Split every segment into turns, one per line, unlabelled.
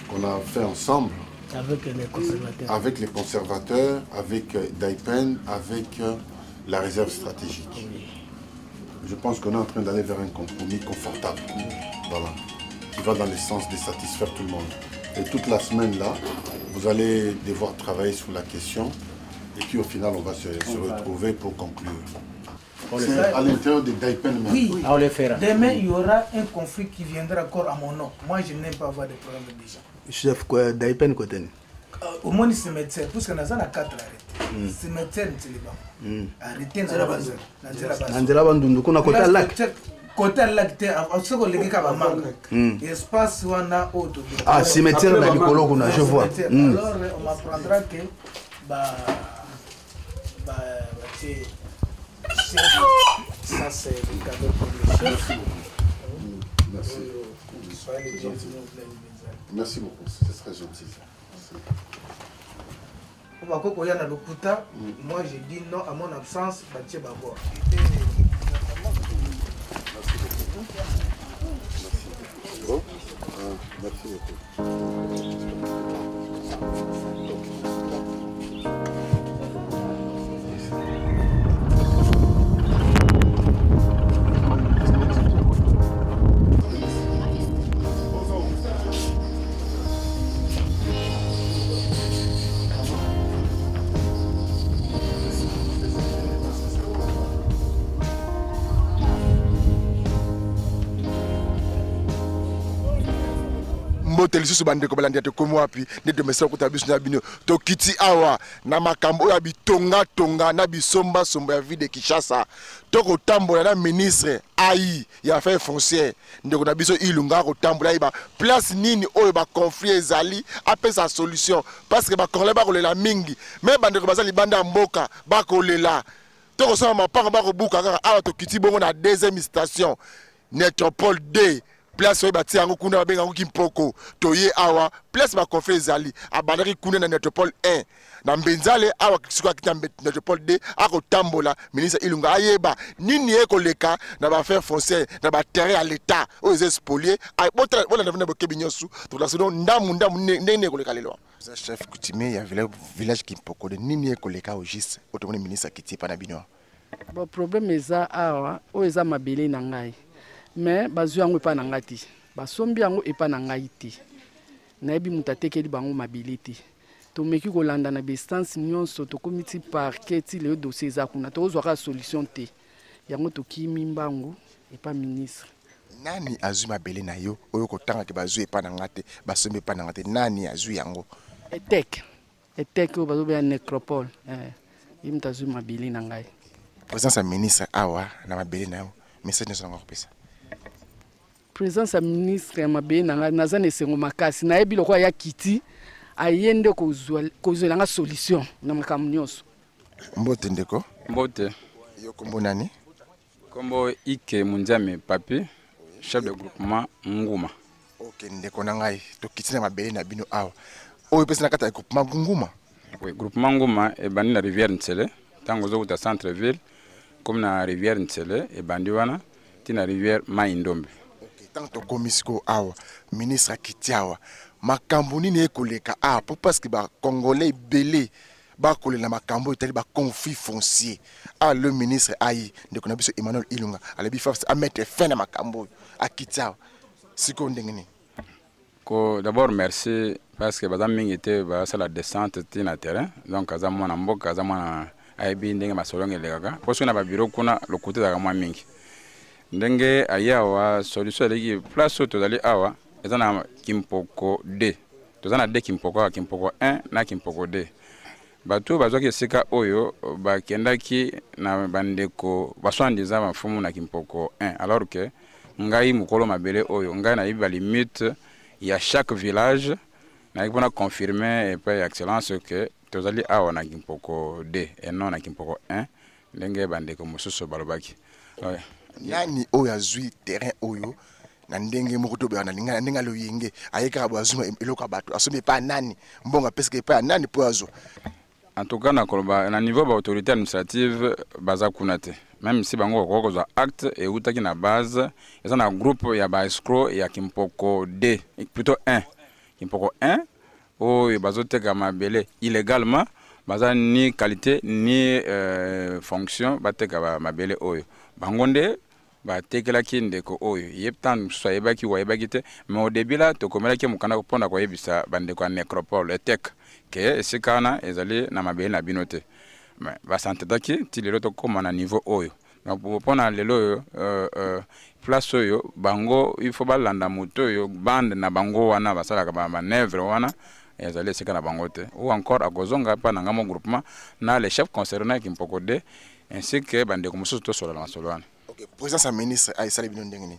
Qu'on a fait ensemble avec les conservateurs, avec Daipen, avec la réserve stratégique. Je pense qu'on est en train d'aller vers un compromis confortable, voilà, qui va dans le sens de satisfaire tout le monde. Et toute la semaine là, vous allez devoir travailler sur la question et puis au final on va se retrouver pour conclure. C'est à l'intérieur de Daipen même.
Oui, on le fera. Demain, il y aura un conflit qui viendra encore à mon nom. Moi, je n'aime pas avoir des problèmes de gens.
Chef, quoi, Daipen côté?
Au moins, c'est médecin, parce qu'on a 4 arrêtés. C'est médecin, c'est les bancs. Arrêtez, c'est la base.
C'est la base. On a côté lac.
Côté lac, ce qu'on les gars manque. Espace, on a autre.
Ah, c'est médecin, on a Nicolo, on a, je vois.
Alors, on m'apprendra que. Ça c'est le cadeau pour le chef.
Merci. Merci beaucoup, c'est très gentil.
Moi j'ai dit non à mon absence. Merci beaucoup.
Merci beaucoup.
Mbote lisusu bandeko balandi te komo api ne de mesa ko tabisu na bino to kiti awa na makambo ya bitonga tonga na bisomba somba ya ville de Kinshasa to ko tambola na ministre ai ya affaires foncières ndeko na biso ilunga ko tambola iba place nini oyo ba conflit ezali apesa solution parce que ba congolais ba kolela mingi mais bandeko bazali banda mboka ba kolela to ko soma mapanga ba ko buka kaka awa to kiti bongo na deuxième station Métropole D place bati yango kuna ba benga Kimpoko toye awa place ba conflit ezali abandaki kuna na Métropole 1 na mbenzale awa kisuka kita Métropole 2 ako tambola ministre Ilunga ayeba nini ekoleka na ba affaires foncières na ba terrain à l'état aux spoliés ay botala bona na boke binyosu to la sono ndamu nene ekoleka lelo chef coutumier ya village Kimpoko de nini ekoleka au juste otomoni ministre kiti pa na bino
bon problème eza awa o eza mabele na ngai mais bazu yango epa na ngati basombi yango epa na ngai te nayebi mutu atekeli bango mabele te tomeki kolanda na bestance nyonso tokomiti parquet ti le dossier eza kuna tozwaka solution te yango tokimi mbangu epa ministre
nani azwi mabele na yo oyo kotanga ke bazu epa na ngate basombi epa na ngate nani azwi yango etek
oyo bazobeya nécropole mutu azwi mabele na ngai
présence ya ministre awa na mabele na yo message nyonso nango akopesa
présence ya ministre ya mabele na ngai naza na esengo makasi nayebi lokola ya kiti ayende kozwelanga solution na makambo nyonso
mbote ndeko
mbote
yo kombo nani
kombo Ike Munjame Papi chef de groupement Nguma
ok ndeko na ngai tokiti na mabele na bino awa oyo pesa na kata ya groupement Nguma
oui groupement Nguma ebandi na rivière Ntsele tango zokuta centre ville comme na rivière Ntsele ebandi wana tina rivière Maindombe
ok tanto komisiko awa ministre akitiawa makambo nini ekoleka a pour parce que ba congolais belé ba kolela makambo etali ba conflit foncier a le ministre ai ndeko na biso Emmanuel Ilunga alabi fa a mettre fin na makambo akitiawa siko ndengeni
ko d'abord merci parce que bazam mingi te ba sala descente tina terrain donc azamwa na mboka azamwa aibi ndenge masolonge lekaka parce que na ba bureau kuna le côté da mwa mingi ndenge ayawa solution leki place to dali awa ezana Kimpoko D tozana D Kimpoko Kimpoko 1 na Kimpoko D bato bazwaki esika oyo bakendaki na bandeko baswandiza mafumu na Kimpoko 1 alors que ngai mukolo mabele oyo ngai na yiba limite ya chaque village na ipona confirmer et par excellence que tozali awa na Kimpoko D et non na Kimpoko 1 ndenge bandeko mususu balobaki
Nani oyo azui terrain oyo na ndenge moko to ba na linga ndenge lo yenge ayeka ba azuma eloko bato asome pa nani mbonga peske pa nani po azo.
En tout cas na niveau ba autorité administrative baza kunate. Même si bango ko za acte et utaki na base, ils ont un groupe ya ba escroc ya Kimpoko D, plutôt 1. Kimpoko 1 o bazoteka mabele illégalement, baza ni qualité ni fonction bateka mabele oyo. Bangonde ba tekela kinde ko oyo yeptan soyeba ki wayeba kite mais au début là to komela ki mukana ko ponda ko yebisa bande ko necropole tek ke sikana ezali na mabele na binote mais ba santeta ki ti lelo to koma na niveau oyo na pona lelo place oyo bango il faut balanda moto yo bande na bango wana basala ka ba manœuvre wana ezali sikana bango te ou encore akozonga pa na ngamo groupement na les chefs concernés qui mpoko de ainsi que bande ko mususu to solo na solo wana.
OK, président ministre ay sala bino ndengeni.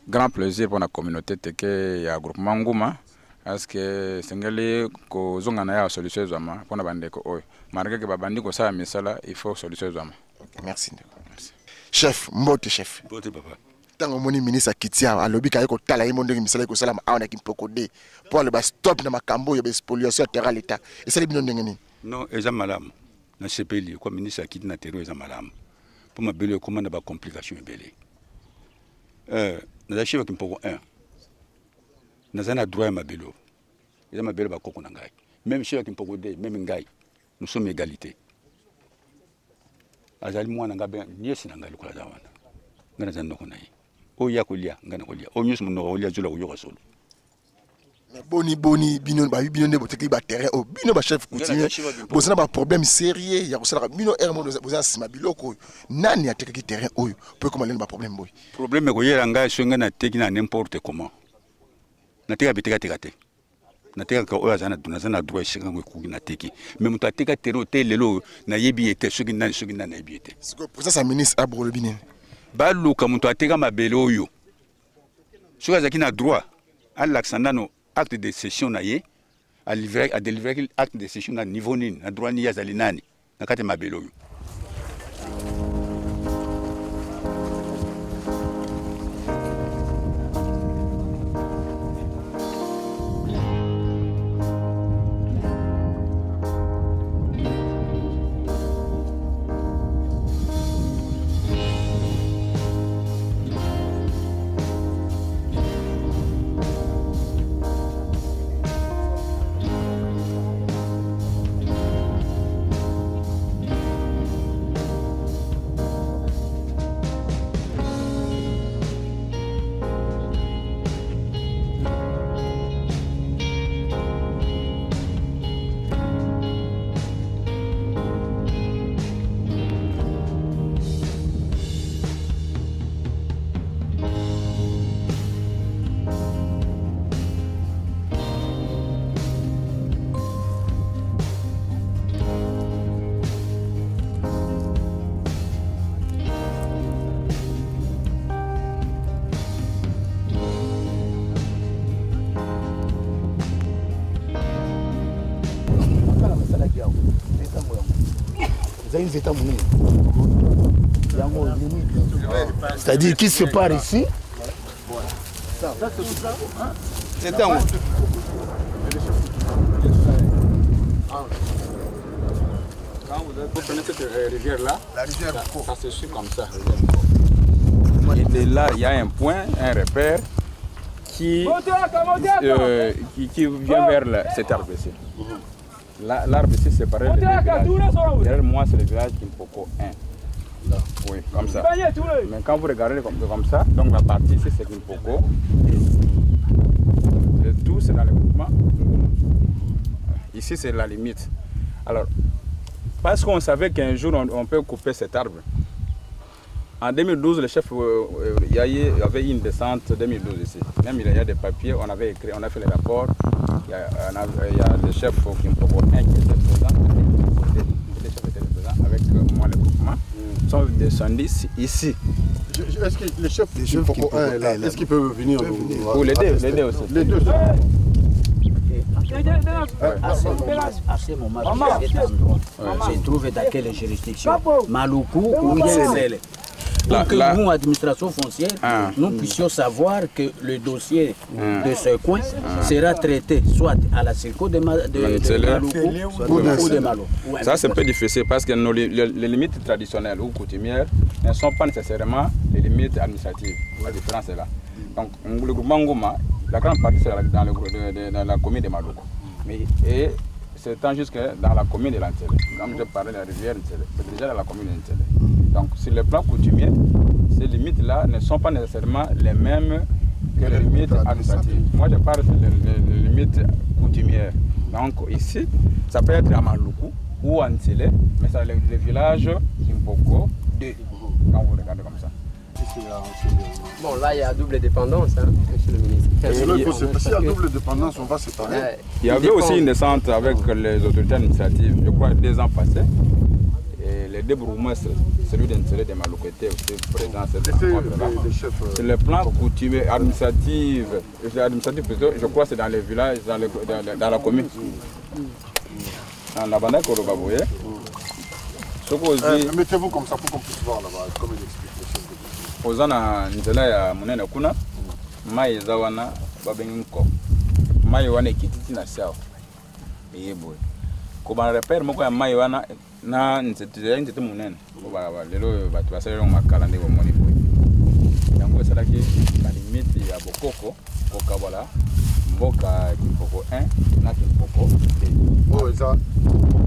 Grand plaisir pour la communauté teke ya groupement Nguma parce que sengeli ko zonga na ya solution zama pona bandeko oyo marque ke babandi ko sa misala il faut solution zama.
OK, merci. Merci. Chef, mbote chef.
Mbote papa.
Tango moni ministre kitia alobi ka yeko tala yimo ndenge misala ko sala ma awana Kimpoko D pour le ba stop na makambo ya spoliation terrain l'état. Et sala bino ndengeni.
Non, eza malamu. Na sepeli ko ministre akiti na terrain eza malamu. Pour ma belle commande ba complication belle. Na chiva Kimpoko 1. Na zana droit ma belle. Eza ma belle ba koko na ngai. Même chiva Kimpoko D, même ngai. Nous sommes égalité. Azali mwana ngabe nyesi na ngai lokola dawana. Ngana zana ko nayi. O ya kolia ngana kolia. O nyusu muno kolia zula uyoka solo.
Boni bino ba bino ne boteki ba terrain o bino ba chef coutumier bozana ba problème sérieux ya kosala bino ermo bozana sima biloko nani atekaki terrain oyo po comment ba problème boy
problème ko yera nga songa na teki na n'importe comment na teka biteka te na teka ko oya zana dunazana droit shinga ko na teki mais muta teka terrain te lelo na yebi ete soki na yebi ete
siko président ministre abrolo bine
ba luka muta teka mabele oyo soka zaki na droit al laksandano acte de cession na ye a délivrer acte de cession na niveau nini na droit ni ya zali nani na kati mabelo yo.
C'est-à-dire qu'il se part ici.
C'est un. Quand vous prenez cette rivière-là, la rivière ça se suit comme ça. Et de là, il y a un point, un repère qui vient vers cet arbre ici. L'arbre ici séparé des villages. Derrière moi, c'est le village Kimpoko 1. Là, oui, comme ça. Mais quand vous regardez comme ça, donc la partie ici, c'est Kimpoko. Le tout, c'est dans le groupement. Ici, c'est la limite. Alors, parce qu'on savait qu'un jour, on peut couper cet arbre. En 2012, le chef il y avait une descente 2012 ici. Même il y a des papiers, on avait écrit, on a fait les rapports. Il y a le chef qui me propose un qui était présent, les chefs étaient présents avec moi le groupement. Ils sont descendus ici.
Est-ce que le chef qui est là, est-ce qu'il peut venir
pour l'aider aussi.
Les deux.
À ce moment, je trouve dans quelle juridiction Maluku ou Yesele. pour que nous, administration foncière, nous puissions savoir que le dossier de ce coin sera traité soit à la Circo de Maluku ou de Malo.
Ça, c'est un peu difficile parce que les limites traditionnelles ou coutumières ne sont pas nécessairement les limites administratives. La différence est là. Donc, le groupement Ngoma, la grande partie, c'est dans la commune de Maluku. Et c'est tant juste que dans la commune de l'Antelle. Comme je parlais de la rivière Ntelle, c'est déjà dans la commune de l'Antelle. Donc, sur le plan coutumier, ces limites-là ne sont pas nécessairement les mêmes que les limites administratives. Moi, je parle des limites coutumières. Donc, ici, ça peut être à Maluku ou à Ntelle, mais c'est le village Kimpoko 2, quand vous regardez comme ça.
Bon, là, il y a double dépendance, hein, monsieur le ministre.
Si il y a double dépendance, on va séparer.
Il y avait aussi une descente avec les autorités administratives, je crois, 2 ans passés. Et les 2 bourgmestres, celui d'Ntelle et de Maluku était aussi présent. C'est le plan coutumier administratif plutôt, je crois que c'est dans les villages, dans la commune. Dans la bande de Korobaboye.
Mettez-vous comme ça pour qu'on puisse voir là-bas, comme il explique.
Ozana nzela ya munene kuna mai zawana babenko mai wana kititi na sawa yebo ko ba repère moko ya mai wana na nzete munene ko ba lelo batu basale makala ndebo moni boy yango salaki ba limite ya bokoko ko kabala mboka Kimpoko 1 na Kimpoko 2 oh ça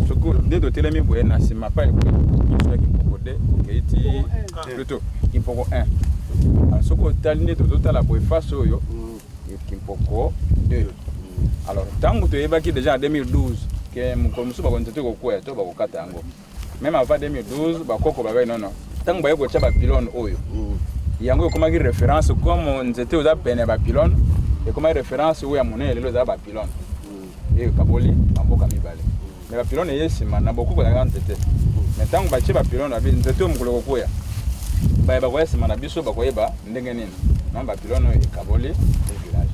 soko ndedo telemi boye na sima pa ko Kimpoko 2 keiti plutôt Kimpoko 1. Alors, ce que tu as total à face au Kimpoko 2. Alors, tant que tu es déjà en 2012, que mon commission va continuer au cours de Katango. Même avant 2012, Bakoko va non non. Tant que tu as pylône oyo. Il y a encore une référence comme on était aux appels à pylône et comme référence où il y a mon élève aux appels pylône. Et Kaboli, Mamboka Mibale. Mais la pylône est ici, mais beaucoup de gens étaient. Mais tant que tu as pylône, on était au Moukoya. Bah ouais, c'est mon abisso, bah ouais, bah, n'engaine. Non, bah pylône est Kaboli, le village.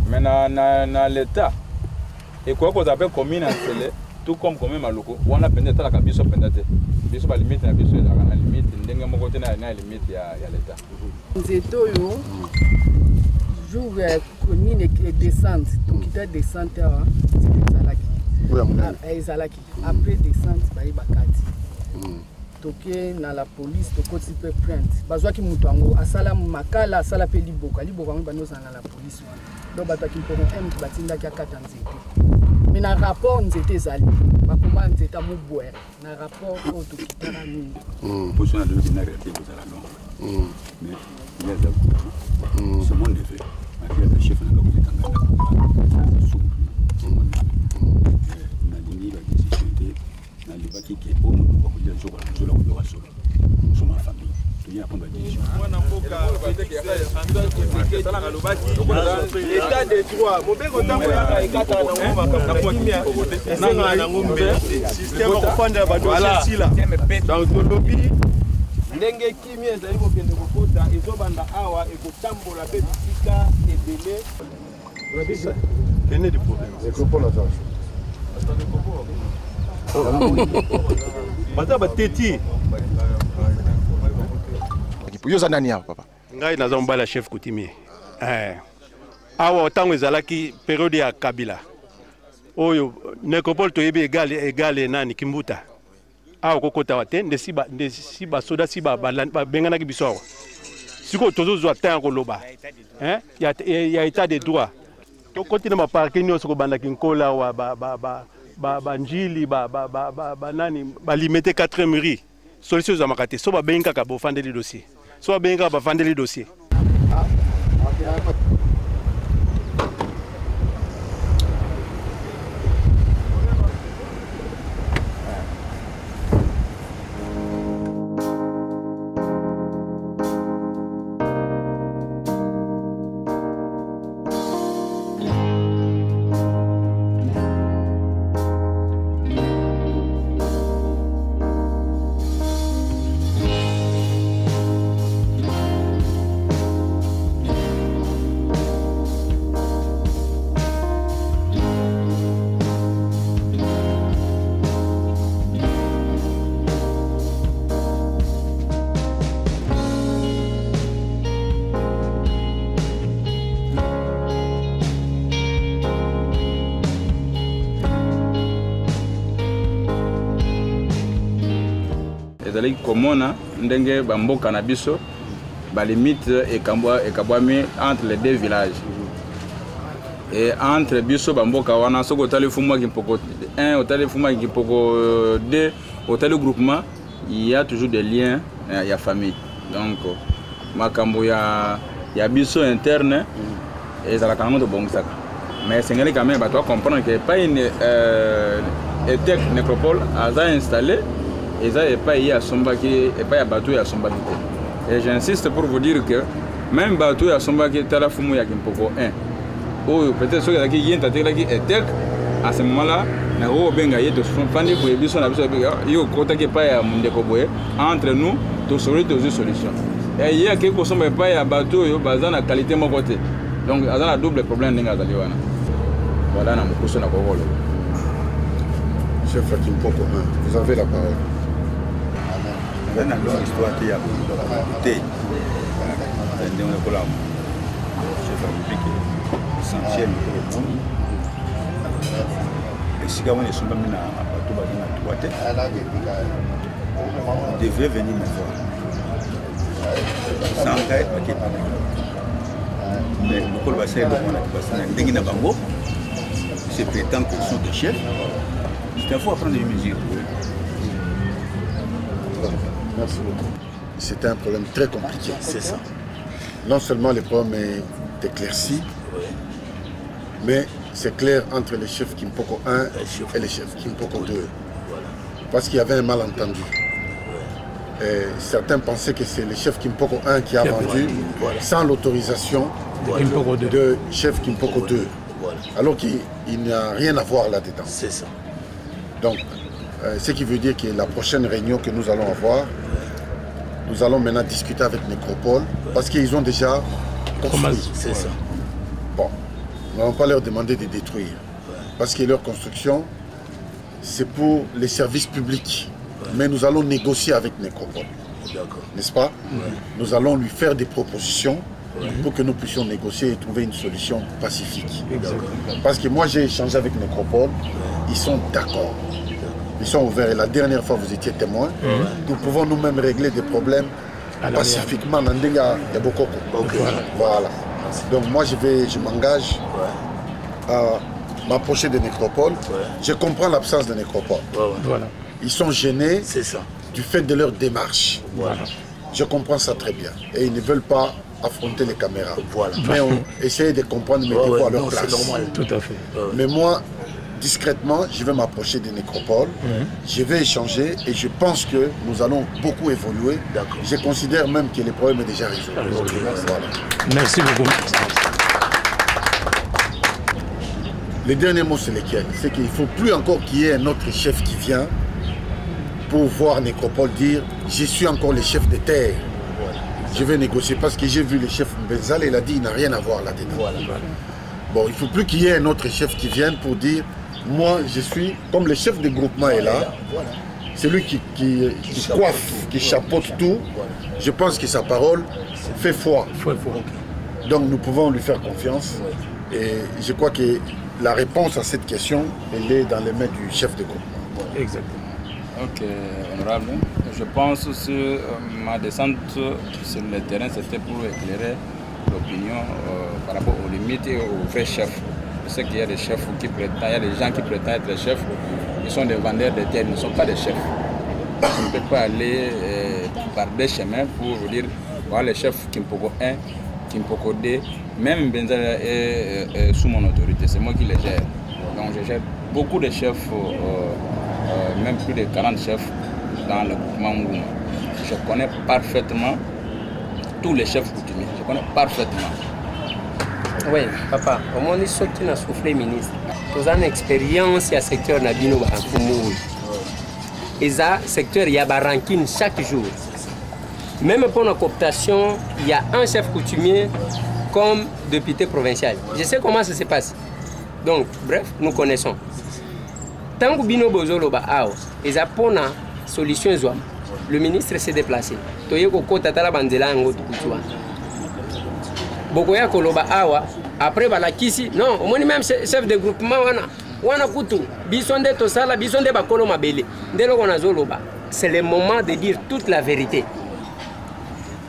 Mais dans l'état, et quoi qu'on appelle commune Ntelle, tout comme commune Maluku, on a peut-être la cabisso pendate. Biso ba limite na biso ezaka na limite ndenge moko te na limite ya l'état.
Nzeto yo jour commune descente, donc il y descente à Ezalaki. Après descente ba bakati. Toke na la police to koti pe print. Bazwa ki mutu ango asala makala asala pe liboka ngo banoza na la police wana. Donc bataki pour M batinda ki akata nzeto. Mais dans le rapport, nous étions allés. Nous étions allés. Dans le rapport, nous étions allés.
Pour ce qui est de la réalité, vous allez mais il y a des ce monde est fait. Le chef de la communauté,
l'état des droits, ndenge kimi ezali kokende kokota ezobanda awa ekotambola pe bisika ebele kene di problème ekopola bata bateti
yoza nani awa papa
ngai naza mobala chef coutumier awa ntango ezalaki periode ya Kabila oyo nécropole toyebi egale nani Kimbuta awa kokota wa te ndesi basoda si babenganaki biso awa sikoyo tozozwa ntan ya koloba ya état de droit tokoti na baparke nyonso kobandaki nkola awa banjili banani balimete 4 mairie solution ezamaka te so babengi kaka bofandeli dossier so babengi kaka bafandeli dossier.
bazali komona ndenge bamboka na biso ba limite ekabwami entre les deux villages. Et entre biso bamboka wana soko tali fumwa kimpoko 1 au tali fumwa kimpoko 2 au tali groupement, il y a toujours des liens, il y a famille. Donc makambo ya biso interne et ça la quand même de bon ça. Mais c'est quand même tu dois comprendre que pas une ETEC nécropole a installé et ça est pas y a Sombaki et pas y a bateau à Sombaki. Et j'insiste pour vous dire que même bateau à Sombaki tala fumu ya kimpoko 1. Oh, peut-être ceux qui viennent qui ETEC à ce moment-là, na o benga yeto fandi pour biso na biso yo kota ke pa ya mundeko boye entre nous to solution. Et il y a quelque chose pas ya bateau yo bazana qualité mo côté. Donc azana double problème ninga zali wana. Voilà na mukuso na kokolo.
Chef Kimpoko 1, vous avez la parole.
Dans la longue histoire qui a écouté, chef République essentiel pour le monde. Et si on est sur le même il devrait venir me voir. Sans être paquet. Mais le col va ser c'est prétend qu'ils sont des chefs. C'est un faut prendre des mesures.
Merci beaucoup. C'était un problème très compliqué. C'est ça. Non seulement le problème est éclairci, mais c'est clair entre les chefs Kimpoko 1 et les chefs Kimpoko 2. Parce qu'il y avait un malentendu. Et certains pensaient que c'est le chef Kimpoko 1 qui a vendu sans l'autorisation de chef Kimpoko 2. Alors qu'il n'y a rien à voir là-dedans. C'est ça. Donc, ce qui veut dire que la prochaine réunion que nous allons avoir, nous allons maintenant discuter avec Nécropole parce qu'ils ont déjà construit. C'est ça. Bon, nous n'allons pas leur demander de détruire parce que leur construction, c'est pour les services publics. Mais nous allons négocier avec Nécropole. N'est-ce pas? Nous allons lui faire des propositions pour que nous puissions négocier et trouver une solution pacifique. Parce que moi j'ai échangé avec Nécropole, ils sont d'accord. Ils sont ouverts et la dernière fois vous étiez témoin. Nous pouvons nous-mêmes régler des problèmes pacifiquement dans Ndenga Yabokoko. Voilà. Donc moi je m'engage à m'approcher de Nécropole. Je comprends l'absence de Nécropole. Ils sont gênés du fait de leur démarche. Je comprends ça très bien. Et ils ne veulent pas affronter les caméras. Mais on essaye de comprendre mes défauts à leur place. C'est normal. Tout à fait. Mais moi, discrètement, je vais m'approcher des Nécropoles. Je vais échanger et je pense que nous allons beaucoup évoluer. Je considère même que le problème est déjà résolu. Voilà. Merci beaucoup. Le dernier mot, c'est lequel? C'est qu'il ne faut plus encore qu'il y ait un autre chef qui vient pour voir Nécropole dire « Je suis encore le chef de terre. Je vais négocier. » Parce que j'ai vu le chef Mbenzal, il a dit « Il n'a rien à voir là-dedans. » Bon, il ne faut plus qu'il y ait un autre chef qui vienne pour dire « Moi, je suis, comme le chef de groupement est là, c'est lui qui coiffe, qui chapeaute tout. Je pense que sa parole fait foi. Donc nous pouvons lui faire confiance. Et je crois que la réponse à cette question, elle est dans les mains du chef de groupement. Exactement.
Ok, honorable. Je pense que ma descente sur le terrain, c'était pour éclairer l'opinion par rapport aux limites et aux vrais chefs. Je sais qu'il y a des chefs qui prétendent, il y a des gens qui prétendent être des chefs, ils sont des vendeurs de terre, ils ne sont pas des chefs. On ne peut pas aller par des chemins pour vous dire, voilà les chefs Kimpoko 1, Kimpoko 2, même Benzala est sous mon autorité, c'est moi qui les gère. Donc je gère beaucoup de chefs, même plus de 40 chefs dans le groupement Ngouma. Je connais parfaitement tous les chefs coutumiers, je connais parfaitement.
Oui, papa, au moins ceux qui ont soufflé ministre, ils ont une expérience dans le secteur Nabino Barankoumou. Et ça, le secteur, il y a Barankine chaque jour. Même pour la cooptation, il y a un chef coutumier comme député provincial. Je sais comment ça se passe. Donc, bref, nous connaissons. Tant que Bino Bozolo Baao, et ça pour la solution, le ministre s'est déplacé. Toyeko Tatala Bandela Ngo Tukutua. Bokoya Koloba Awa, après Balakisi, non, au moins même chef de groupement, wana kutu, bisonde tosala, bisonde bakolo mabele, ndelo kona zoloba. c'est le moment de dire toute la vérité.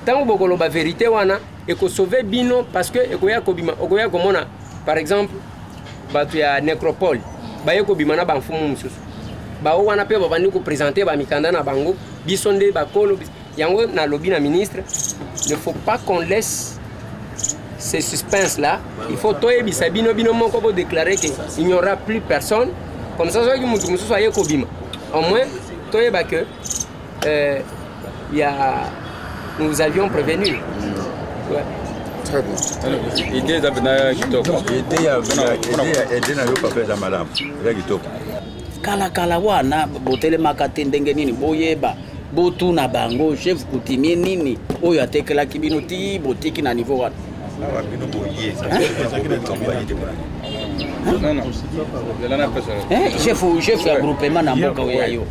Tant que la vérité wana et que sauver bino parce que ekoya kobima okoya komona par exemple batu ya nécropole ba yeko bima na banfumu mususu ba wana pe ba ko présenter ba mikanda na bango bisonde ba kolo yango na lobby na ministre. Il ne faut pas qu'on laisse ces suspense là. Il faut toye bisabino bino moko pour déclarer qu'il n'y aura plus personne comme ça soit que mutu mususu aye kobima au moins toye ba que nous avions prévenu. Ouais.
Très bien.
Idée d'abna kitoko.
Idée ya na yo papa za malamu. Ya kitoko.
Kala wana botele makate ndenge nini boyeba botuna bango chef coutumier nini oyo atekela kibino ti botiki na niveau wana.
Awa bino boye.
Non. Chef ya groupement na mboka oyo yo.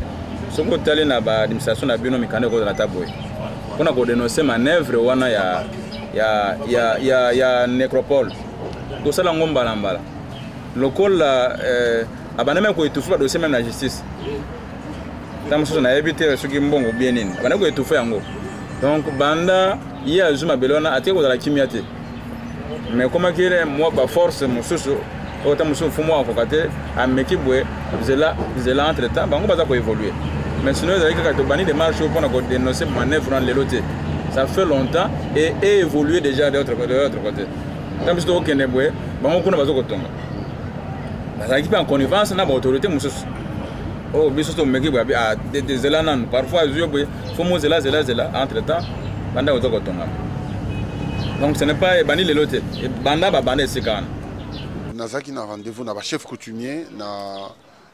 Soko tali na ba administration na bino mikande ko na taboy. Kuna ko dénoncer manœuvre wana ya nécropole. To sala ngomba na mbala. Lokola abaneme ko etufa dossier même la justice. Tam so na éviter ce qui mbongo bien nini. Bana ko etufa yango. Donc banda ya zuma belona ate ko la kimiate. Mais comment dire moi ba force mususu autant mususu fumo akokate amekibwe zela entre temps bango baza ko évoluer. Mais sinon il y a quelques banni de marche pour nous dénoncer manœuvre dans les lotés. Ça fait longtemps et évolué déjà de l'autre côté. Tant que au Kenebwe, bango kuna bazo kotonga. Parce qu'il en connivence na autorité mususu. Oh biso to meki bwa a des zelanan parfois yobwe fumo zela entre temps banda bazo kotonga. Donc ce n'est pas banni les lotés. Banda ba banda sikana.
Nazaki na rendez-vous na ba chef coutumier na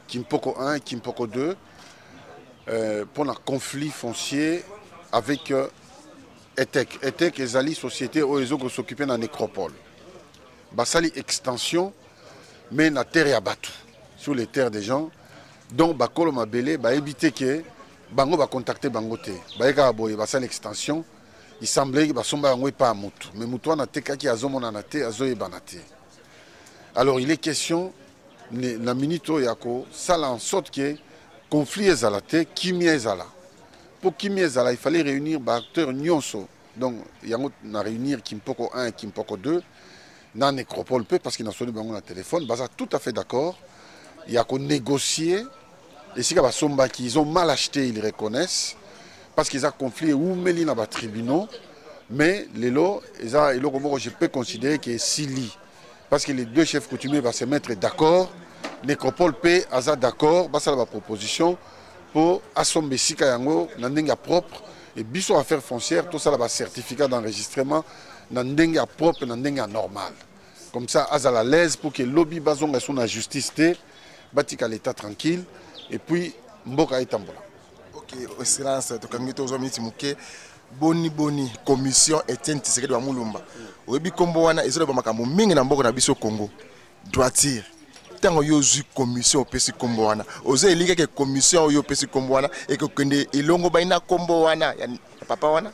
Kimpoko 1 et Kimpoko 2. Pour un conflit foncier avec ETEC. ETEC est une société où ils ont s'occuper de la nécropole. Basali extension, mais la terre est abattue sur les terres des gens. Donc, Bakolo Mabele va éviter que Bango va contacter Bangote. Baïka Aboye, Basali extension. Il semblait que Basomba Bango n'est pas à Moutou. Mais Moutou a été qui a Zomonanate, a Zoé Banate. Alors, il est question, la minute Yako, ça en sorte que conflit ezalate, kimi ezala. Pour kimi ezala, il fallait réunir les acteurs nyonso. Donc, il y a réunir Kimpoko 1 et Kimpoko 2 dans Nécropole parce qu'ils ont sonné le téléphone. Ils sont tout à fait d'accord. Il y a qu'on négocier. Et si ils ont mal acheté, ils reconnaissent. Parce qu'ils ont conflit ou mêlé dans les tribunaux. Mais les lots, je peux considérer que c'est Sili. Parce que les deux chefs coutumiers vont se mettre d'accord. Nécropole P, Aza d'accord, c'est la proposition pour assommer Sika Yango, Nandenga propre, et biso affaires foncières, tout ça là, certificat d'enregistrement, Nandenga propre, Nandenga normal. Comme ça, Aza la l'aise pour que le lobby bazon soit la justice, batika l'état tranquille, et puis Mboka Etambola.
Ok, excellence, Tokangito Zomiti Mouké, Boni, commission Etienne Tshisekedi wa Mulumba. Oyebi kombo wana ezolo ba makambo mingi na mboka na biso Congo. Droitier. Tango yo zu commission pesi kombo wana oze elika ke commission yo pesi kombo wana et que kende ilongo baina kombo wana ya papa wana.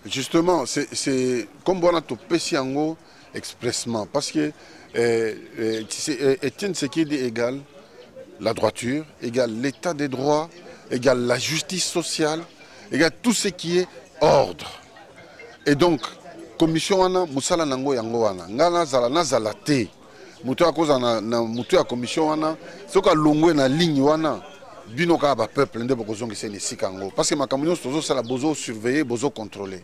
Justement c'est kombo wana to pesi yango expressement parce que Etienne Tshisekedi égale la droiture, égale l'état des droits, égale la justice sociale, égale tout ce qui est ordre. Et donc commission wana musala nango yango wana ngana zala nazala te. Mutu a cause na mutu a commission wana soka longwe na ligne wana bino ka ba peuple ndé bokozongi c'est ne sikango parce que makambo tozo sala bozo surveiller bozo contrôler.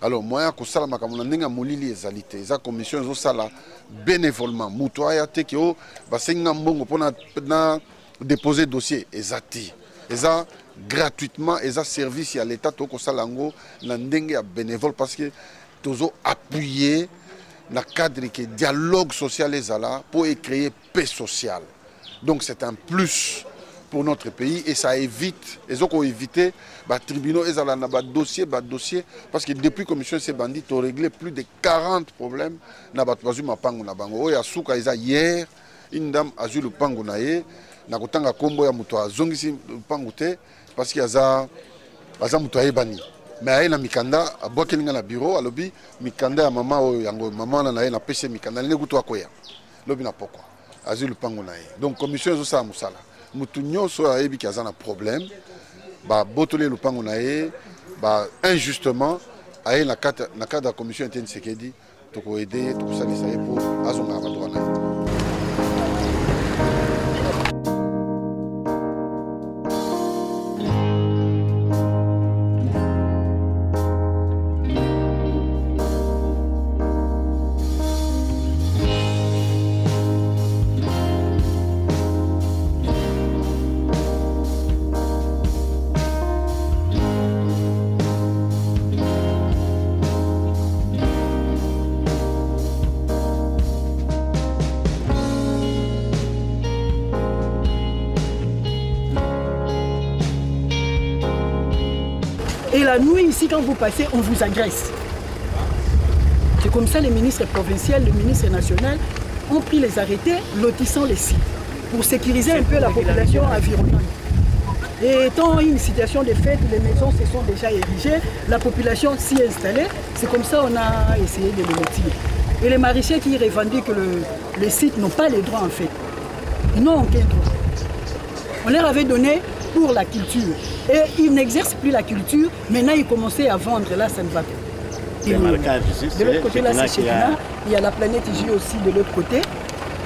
Alors moi ko sala makambo ndinga molili ezalité eza commission zo sala bénévolement mutu aya te ke o ba senga mbongo pona na déposer dossier ezati eza gratuitement eza service à l'état to ko sala ngo na ndenge ya bénévole parce que tozo appuyer dans le cadre que dialogue social est là pour créer paix sociale. Donc c'est un plus pour notre pays et ça évite, et ça éviter les tribunaux et dossier parce que depuis que la commission s'est bandit, on a réglé plus de 40 problèmes dans le pango na bango. Il y a souka hier une dame a joué le pango na ye na kotanga kombo ya muto azongisi pango te parce qu'il y a muto ayebani. Mais na mikanda abokelinga na bureau alobi mikanda ya mama oyo yango mama na ye na pese mikanda ne kutu akoya lobi na pokwa azuli pango na ye donc commission zo sa musala mutu nyonso ayebi ki azana problème botolé lupango na ye injustement aye na cadre de la commission interne Sekedi toko aider toko salisa ye pour azonga ba droit na ye.
Et la nuit, ici, quand vous passez, on vous agresse. C'est comme ça les ministres provinciaux, le ministre national ont pris les arrêtés lotissant les sites pour sécuriser un peu la population environnante. Et étant une situation de fait, les maisons se sont déjà érigées, la population s'y est installée, c'est comme ça qu'on a essayé de le lotir. Et les maraîchers qui revendiquent que les sites n'ont pas les droits en fait. Ils n'ont aucun droit. On leur avait donné pour la culture. Et ils n'exercent plus la culture, maintenant ils commençaient à vendre, là ça ne va plus. De l'autre côté, là c'est Chekina, il y a la planète J aussi de l'autre côté.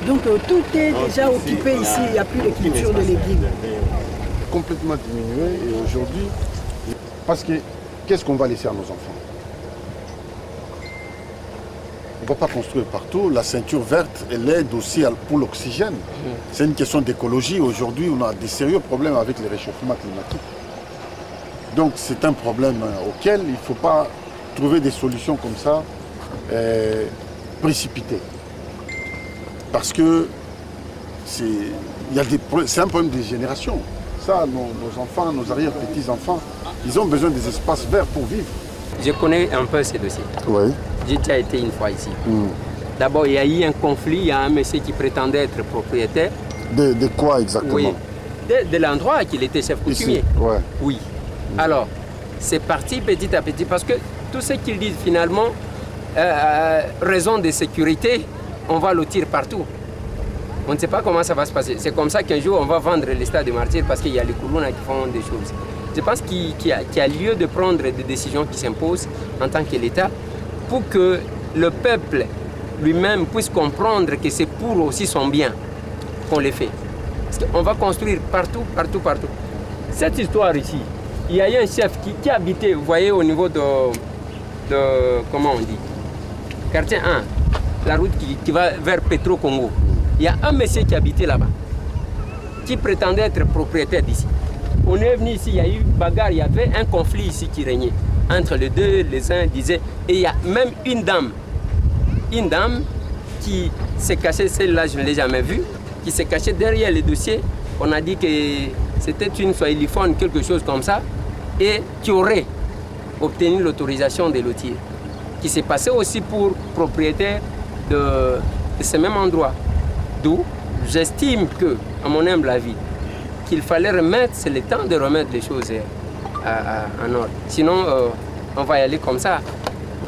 Donc tout est déjà occupé ici, il n'y a plus de culture de légumes.
Complètement diminué et aujourd'hui, parce que qu'est-ce qu'on va laisser à nos enfants? On ne va pas construire partout. La ceinture verte, elle aide aussi pour l'oxygène. C'est une question d'écologie. Aujourd'hui, on a des sérieux problèmes avec le réchauffement climatique. Donc c'est un problème auquel il ne faut pas trouver des solutions comme ça précipitées. Parce que c'est un problème de génération. Ça, nos enfants, nos arrière-petits-enfants, ils ont besoin des espaces verts pour vivre.
Je connais un peu ces dossiers.
Oui.
J'ai déjà été une fois ici. D'abord, il y a eu un conflit, il y a un monsieur qui prétendait être propriétaire.
De quoi exactement? Oui.
De l'endroit qu'il était chef coutumier.
Ouais.
Oui. Alors, c'est parti petit à petit parce que tout ce qu'ils disent finalement, raison de sécurité, on va lotir partout. On ne sait pas comment ça va se passer. C'est comme ça qu'un jour on va vendre les stades de martyrs parce qu'il y a les Koulouna qui font des choses. Je pense qu'il y a lieu de prendre des décisions qui s'imposent en tant que l'État pour que le peuple lui-même puisse comprendre que c'est pour aussi son bien qu'on les fait. Parce qu'on va construire partout, partout, partout. Cette histoire ici, il y a eu un chef qui habitait, vous voyez, au niveau de comment on dit, quartier 1, la route qui va vers Petro-Congo. Il y a un monsieur qui habitait là-bas, qui prétendait être propriétaire d'ici. On est venu ici, il y a eu bagarre, il y avait un conflit ici qui régnait. Entre les deux, les uns disaient, et il y a même une dame qui s'est cachée, celle-là je ne l'ai jamais vue, qui s'est cachée derrière les dossiers. On a dit que c'était une swahiliphone, quelque chose comme ça, et qui aurait obtenu l'autorisation de lotir, qui s'est passé aussi pour propriétaire de ce même endroit. D'où j'estime que, à mon humble avis, qu'il fallait remettre, c'est le temps de remettre les choses en ordre. Sinon, on va y aller comme ça.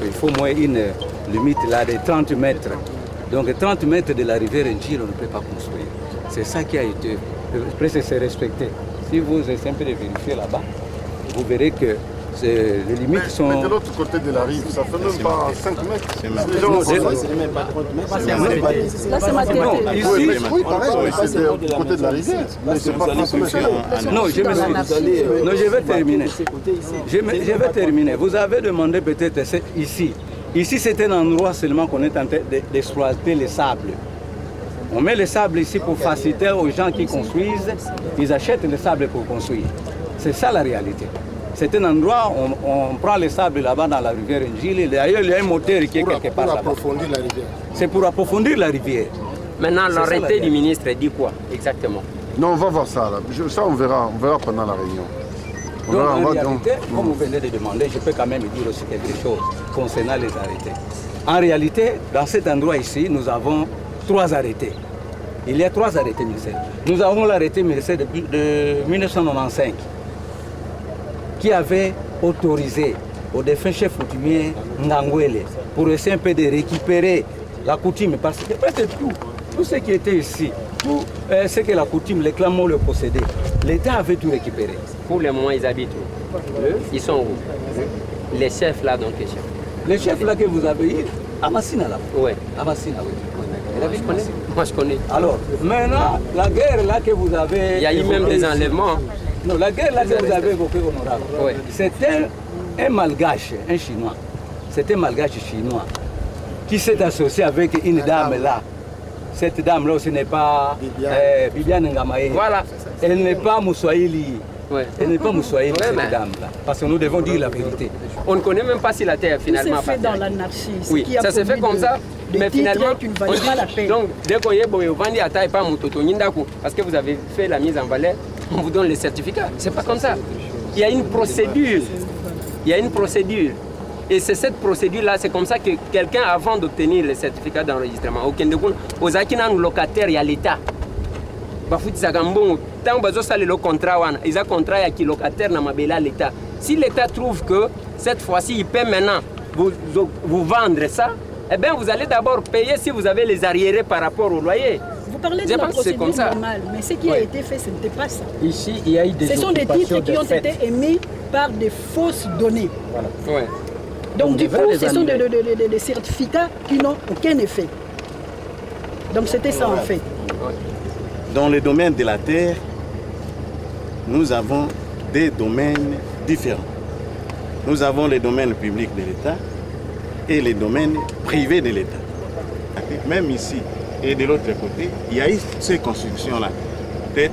Il faut moins une limite là de 30 mètres. Donc 30 mètres de la rivière Njil, on ne peut pas construire. C'est ça qui a été, presque c'est respecté. Si vous essayez un peu de vérifier là-bas, vous verrez que les limites sont...
Mais de l'autre côté de la rive, ça fait même pas 5 mètres.
C'est même pas 30 mètres. Là, c'est ma tête.
Non, ici, oui, pareil, c'est du côté de la rivière. Mais c'est pas 30 mètres.
Non, je vais terminer. Je vais terminer. Vous avez demandé peut-être ici. Ici, c'est un endroit seulement qu'on est en train d'exploiter les sables. On met le sable ici pour faciliter aux gens qui construisent. Ils achètent le sable pour construire. C'est ça la réalité. C'est un endroit où on prend le sable là-bas dans la rivière Njili. D'ailleurs, il y a un moteur qui est quelque part là-bas.
Pour approfondir la rivière.
C'est pour approfondir la rivière.
Maintenant, l'arrêté du ministre dit quoi exactement?
Non, on va voir ça là. Ça, on verra pendant la réunion.
Donc, en réalité, comme vous venez de demander, je peux quand même dire aussi quelque chose concernant les arrêtés. En réalité, dans cet endroit ici, nous avons 3 arrêtés. Il y a 3 arrêtés ministériels. Nous avons l'arrêté ministériel de 1995 qui avait autorisé au défunt chef coutumier Ngangwele pour essayer un peu de récupérer la coutume parce que presque tout tout ce qui était ici, tout ce que la coutume, les clans le possédaient, l'État avait tout récupéré.
Pour le moment, ils habitent où? Ils sont où? Les chefs là, donc les chefs.
Les chefs là que vous avez eu, à Massina là.
Oui.
À Massina, oui.
Je connais. Moi, je connais.
Alors, maintenant, la guerre là que vous avez...
Il y a eu même des enlèvements.
Non, la guerre là que vous avez évoquée, honorable,
oui.
C'était un malgache, un chinois. C'était un malgache chinois qui s'est associé avec une dame là. Cette dame là, ce n'est pas Bibiane Ngamae.
Voilà.
Elle n'est pas Moussoaïli.
Ouais.
Elle n'est pas Moussoaïli, cette dame là. Parce que nous devons dire la vérité.
On ne connaît même pas si la terre finalement...
Tout s'est fait dans l'anarchie.
Oui, ça s'est fait comme ça. Mais finalement,
tu ne valais pas la paix.
Donc, dès qu'on y est, vous vendez à taille pas Moutoto Nindaku, parce que vous avez fait la mise en valeur, on vous donne les certificats. C'est pas comme ça. Il y a une procédure. Il y a une procédure. Et c'est cette procédure-là, c'est comme ça que quelqu'un, avant d'obtenir le certificat d'enregistrement, au Kendekun, aux Akinan locataires, il y a l'État. Tant que vous avez le contrat, ils ont un contrat avec le locataire dans l'État. Si l'État trouve que cette fois-ci, il peut maintenant vous vendre ça, eh bien, vous allez d'abord payer si vous avez les arriérés par rapport au loyer.
Vous parlez de la procédure normale, mais ce qui a été fait, ce n'était pas ça.
Ici, il y a eu des
Ce sont des titres qui ont été émis par des fausses données.
Voilà. Ouais.
Donc du coup, ce sont des certificats qui n'ont aucun effet. Donc c'était ça en fait.
Dans le domaine de la terre, nous avons des domaines différents. Nous avons les domaines publics de l'État et les domaines privés de l'État. Même ici et de l'autre côté, il y a eu ces constructions-là.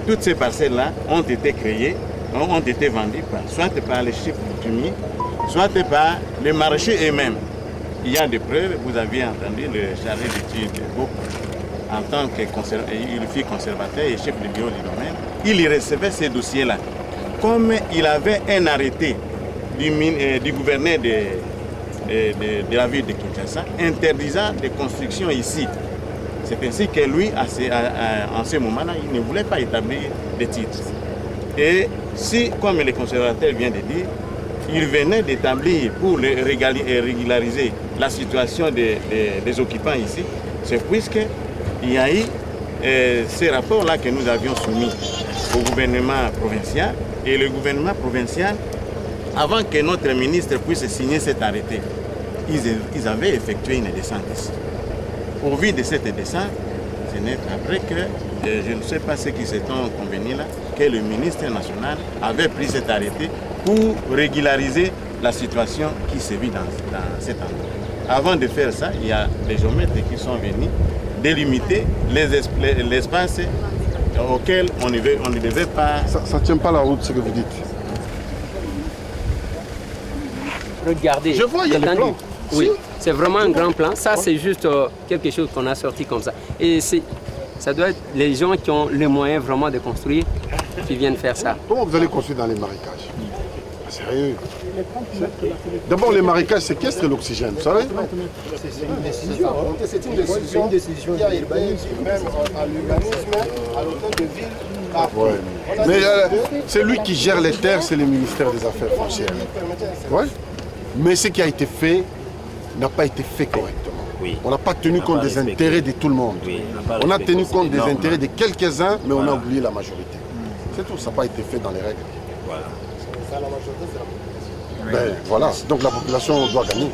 Toutes ces parcelles-là ont été créées, ont été vendues soit par les chefs coutumiers, soit par les marchés eux-mêmes. Il y a des preuves, vous aviez entendu le chargé d'études en tant que conservateur et chef de bureau du domaine, il recevait ces dossiers-là. Comme il avait un arrêté du gouverneur de la ville de Kinshasa interdisant des constructions ici. C'est ainsi que lui, en ce moment-là, il ne voulait pas établir de titres. Et si, comme le conservateur vient de dire, il venait d'établir pour régulariser la situation des occupants ici, c'est puisqu'il y a eu ces rapports-là que nous avions soumis au gouvernement provincial. Et le gouvernement provincial, avant que notre ministre puisse signer cet arrêté, ils avaient effectué une descente ici. Au vu de cette descente, ce n'est après que, je ne sais pas ce qui s'est convenu là, que le ministre national avait pris cet arrêté pour régulariser la situation qui se vit dans cet endroit. Avant de faire ça, il y a les géomètres qui sont venus délimiter l'espace auquel on ne devait pas...
Ça ne tient pas la route, ce que vous dites.
Regardez.
Je vois, il y a le plan.
Oui, c'est vraiment un grand plan. Ça, c'est juste quelque chose qu'on a sorti comme ça. Et ça doit être les gens qui ont les moyens vraiment de construire qui viennent faire ça.
Comment vous allez construire dans les marécages? Sérieux? D'abord, les marécages séquestrent l'oxygène, vous savez?
C'est une décision. C'est une décision. Il y a l'urbanisme, même à l'urbanisme, à l'hôtel de ville.
Ouais. Mais c'est lui qui gère les terres, c'est le ministère des Affaires foncières. Ouais. Mais ce qui a été fait n'a pas été fait correctement. Oui. On n'a pas tenu compte des intérêts de tout le monde. Oui. On a tenu compte des intérêts de quelques-uns, mais on a oublié la majorité. C'est tout, ça n'a pas été fait dans les règles. Voilà. La majorité, c'est la population. Ben, voilà, donc la population doit gagner.